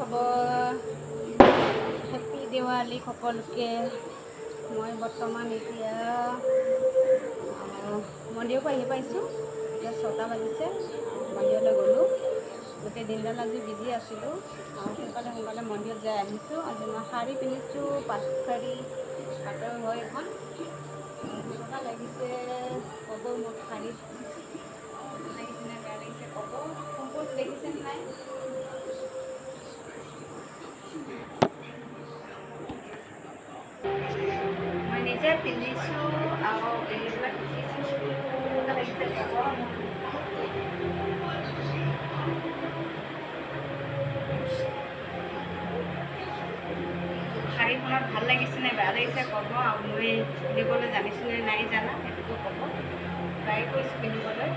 খবৰ? হেপী দেৱালী সকলোকে। মই বৰ্তমান এতিয়া মন্দিৰৰ পৰা আহি পাইছোঁ। এতিয়া 6টা বাজিছে। মন্দিৰলৈ গ'লোঁ। গোটেই দিনডাল আজি বিজি আছিলোঁ আৰু সোনকালে মন্দিৰত যাই আহিছোঁ। আজি মই শাৰী পিন্ধিছোঁ, পাট শাৰী, পাটৰ হয় এখন। কেনেকুৱা লাগিছে ক'ব মোক শাৰীত। ভাল লাগিছে নে বেয়া লাগিছে ক'ব। সম্পূৰ্ণ দেখিছেনে নাই? মই নিজে পিন্ধিছোঁ আৰু এইবিলাক শিকিছোঁ। কেনেকুৱা লাগিছে ক'ব। শাড়ীখনত ভাল লাগিছে নে বেয়া লাগিছে ক'ব আৰু মই পিন্ধিবলৈ জানিছোঁ নে নাই জানা সেইটোতো ক'ব। ট্ৰাই কৰিছোঁ পিন্ধিবলৈ।